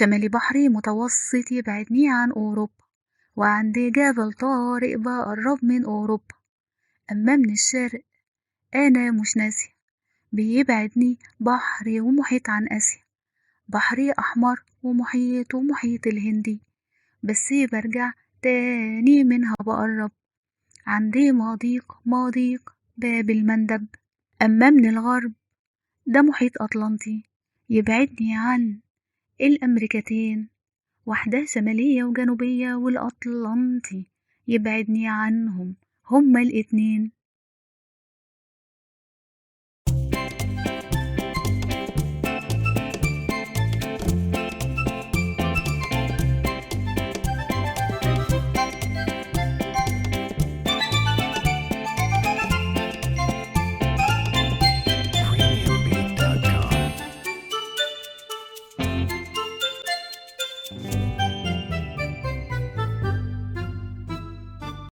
شمالي بحري متوسط يبعدني عن أوروبا، وعندي جبل طارق بقرب من أوروبا. أما من الشرق أنا مش ناسية، بيبعدني بحري ومحيط عن آسيا، بحري أحمر ومحيط ومحيط الهندي، بس برجع تاني منها بقرب. عندي مضيق باب المندب. أما من الغرب ده محيط أطلنطي، يبعدني عن الأمريكتين، واحدة شمالية وجنوبية، والأطلنطي يبعدني عنهم هما الاتنين. Premiumbeat.com.